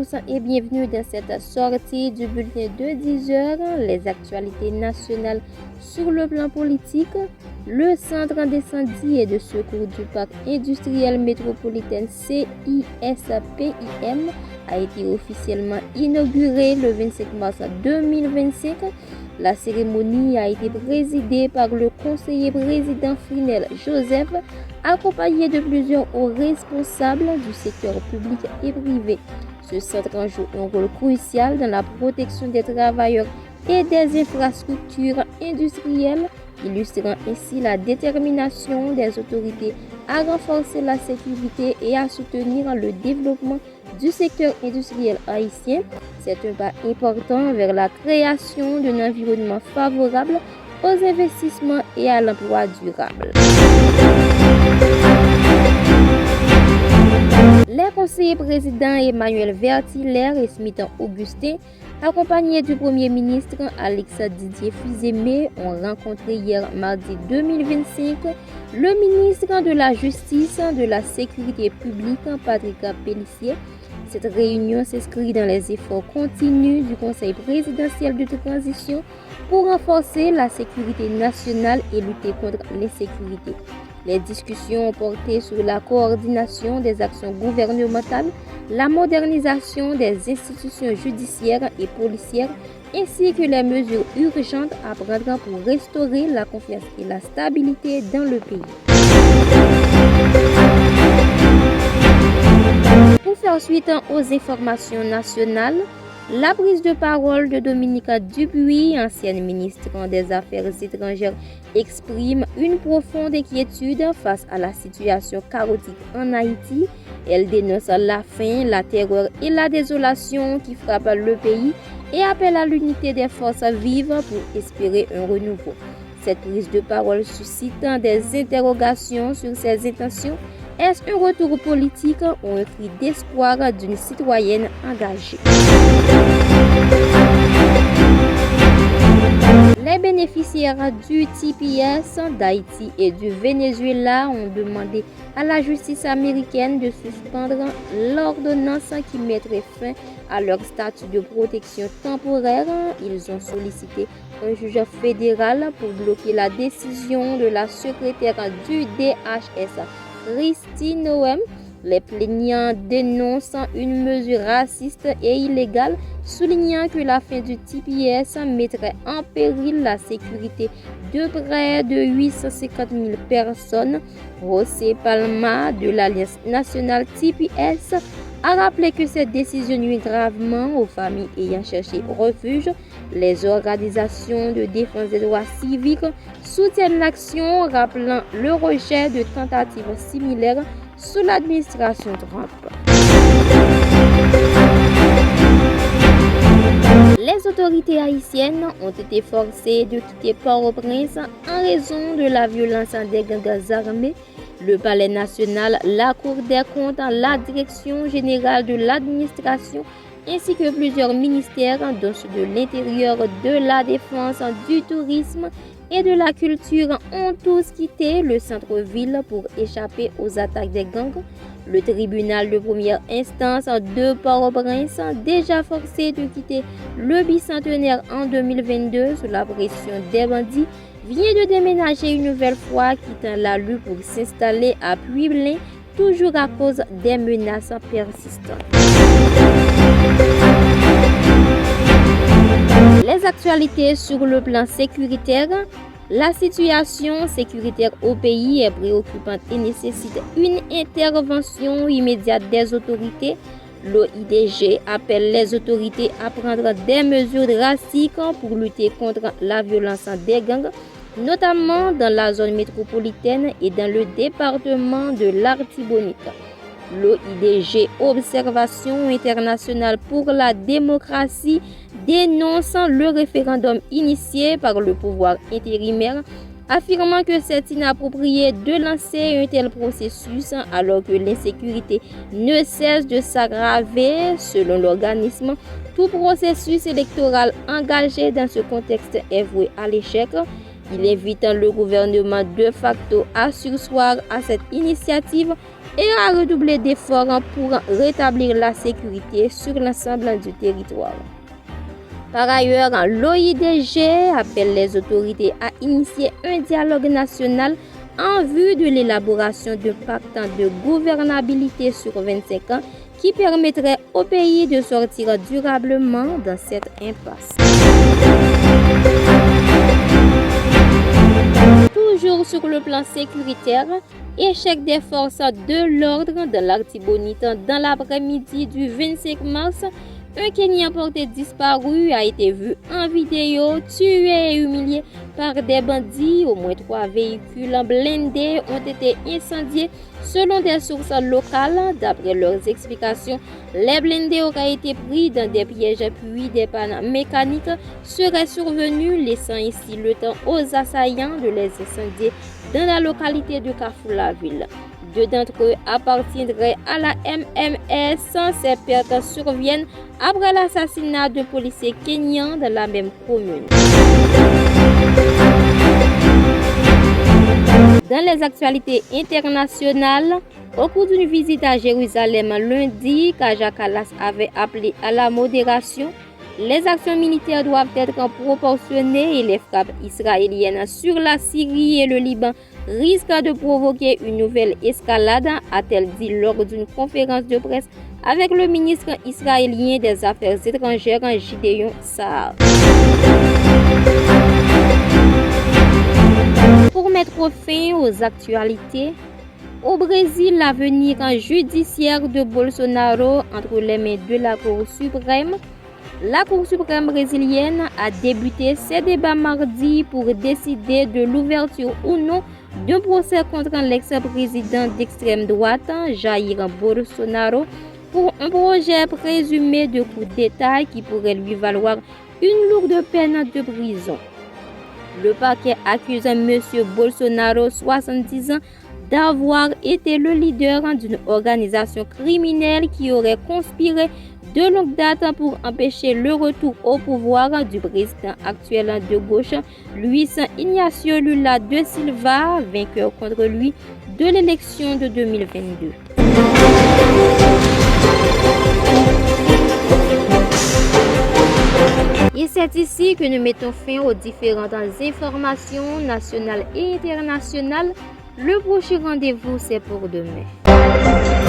tous et bienvenue dans cette sortie du bulletin de 10 heures, les actualités nationales sur le plan politique. Le centre d'incendie et de secours du parc industriel métropolitain CISPIM a été officiellement inauguré le 25 mars 2025. La cérémonie a été présidée par le conseiller président Frinel Joseph, accompagné de plusieurs hauts responsables du secteur public et privé. Ce centre joue un rôle crucial dans la protection des travailleurs et des infrastructures industrielles, illustrant ainsi la détermination des autorités à renforcer la sécurité et à soutenir le développement du secteur industriel haïtien. C'est un pas important vers la création d'un environnement favorable aux investissements et à l'emploi durable. Les conseillers présidents Emmanuel Vertiller et Smith Augustin, accompagnés du Premier ministre Alex Didier Fils-Aimé, ont rencontré hier mardi 2025 le ministre de la Justice, de la Sécurité publique Patrick Pellissier. Cette réunion s'inscrit dans les efforts continus du Conseil présidentiel de transition pour renforcer la sécurité nationale et lutter contre l'insécurité. Les discussions ont porté sur la coordination des actions gouvernementales, la modernisation des institutions judiciaires et policières, ainsi que les mesures urgentes à prendre pour restaurer la confiance et la stabilité dans le pays. Pour faire suite aux informations nationales, la prise de parole de Dominique Dupuis, ancienne ministre des Affaires étrangères, exprime une profonde inquiétude face à la situation chaotique en Haïti. Elle dénonce la faim, la terreur et la désolation qui frappent le pays et appelle à l'unité des forces vives pour espérer un renouveau. Cette prise de parole suscite des interrogations sur ses intentions. Est-ce un retour politique ou un cri d'espoir d'une citoyenne engagée? Les bénéficiaires du TPS d'Haïti et du Venezuela ont demandé à la justice américaine de suspendre l'ordonnance qui mettrait fin à leur statut de protection temporaire. Ils ont sollicité un juge fédéral pour bloquer la décision de la secrétaire du DHS, Christine Noem. Les plaignants dénoncent une mesure raciste et illégale, soulignant que la fin du TPS mettrait en péril la sécurité de près de 850 000 personnes. José Palma de l'Alliance nationale TPS a rappelé que cette décision nuit gravement aux familles ayant cherché refuge. Les organisations de défense des droits civiques soutiennent l'action, rappelant le rejet de tentatives similaires sous l'administration Trump. Les autorités haïtiennes ont été forcées de quitter Port-au-Prince en raison de la violence des gangs armés. Le Palais national, la Cour des comptes, la Direction générale de l'administration ainsi que plusieurs ministères, dont ceux de l'Intérieur, de la Défense, du Tourisme et de la Culture, ont tous quitté le centre-ville pour échapper aux attaques des gangs. Le tribunal de première instance de Port-au-Prince, déjà forcé de quitter le bicentenaire en 2022 sous la pression des bandits, vient de déménager une nouvelle fois, quittant la rue pour s'installer à Puy-Belin, toujours à cause des menaces persistantes. Les actualités sur le plan sécuritaire. La situation sécuritaire au pays est préoccupante et nécessite une intervention immédiate des autorités. L'OIDG appelle les autorités à prendre des mesures drastiques pour lutter contre la violence des gangs, notamment dans la zone métropolitaine et dans le département de l'Artibonite. L'OIDG, Observation internationale pour la démocratie, dénonce le référendum initié par le pouvoir intérimaire, affirmant que c'est inapproprié de lancer un tel processus alors que l'insécurité ne cesse de s'aggraver. Selon l'organisme, tout processus électoral engagé dans ce contexte est voué à l'échec. Il invite le gouvernement de facto à surseoir à cette initiative et a redoublé d'efforts pour rétablir la sécurité sur l'ensemble du territoire. Par ailleurs, l'OIDG appelle les autorités à initier un dialogue national en vue de l'élaboration d'un pacte de gouvernabilité sur 25 ans qui permettrait au pays de sortir durablement dans cette impasse. Toujours sur le plan sécuritaire, échec des forces de l'ordre dans l'Artibonite dans l'après-midi du 25 mars, un Kenyan porté disparu a été vu en vidéo, tué et humilié par des bandits. Au moins 3 véhicules blindés ont été incendiés selon des sources locales. D'après leurs explications, les blindés auraient été pris dans des pièges puis des pannes mécaniques seraient survenus, laissant ainsi le temps aux assaillants de les incendier dans la localité de Carrefour-la-Ville. 2 d'entre eux appartiendraient à la MMS. Ces pertes surviennent après l'assassinat de policiers kenyans dans la même commune. Dans les actualités internationales, au cours d'une visite à Jérusalem lundi, Kaja Kallas avait appelé à la modération. Les actions militaires doivent être proportionnées et les frappes israéliennes sur la Syrie et le Liban risquent de provoquer une nouvelle escalade, a-t-elle dit lors d'une conférence de presse avec le ministre israélien des Affaires étrangères Gideon Sa'ar. Pour mettre fin aux actualités, au Brésil, l'avenir judiciaire de Bolsonaro entre les mains de la Cour suprême. La Cour suprême brésilienne a débuté ses débats mardi pour décider de l'ouverture ou non d'un procès contre l'ex-président d'extrême droite, Jair Bolsonaro, pour un projet présumé de coup d'État qui pourrait lui valoir une lourde peine de prison. Le parquet accuse M. Bolsonaro, 70 ans, d'avoir été le leader d'une organisation criminelle qui aurait conspiré de longue date pour empêcher le retour au pouvoir du président actuel de gauche, Luis Ignacio Lula da Silva, vainqueur contre lui de l'élection de 2022. Et c'est ici que nous mettons fin aux différentes informations nationales et internationales. Le prochain rendez-vous, c'est pour demain.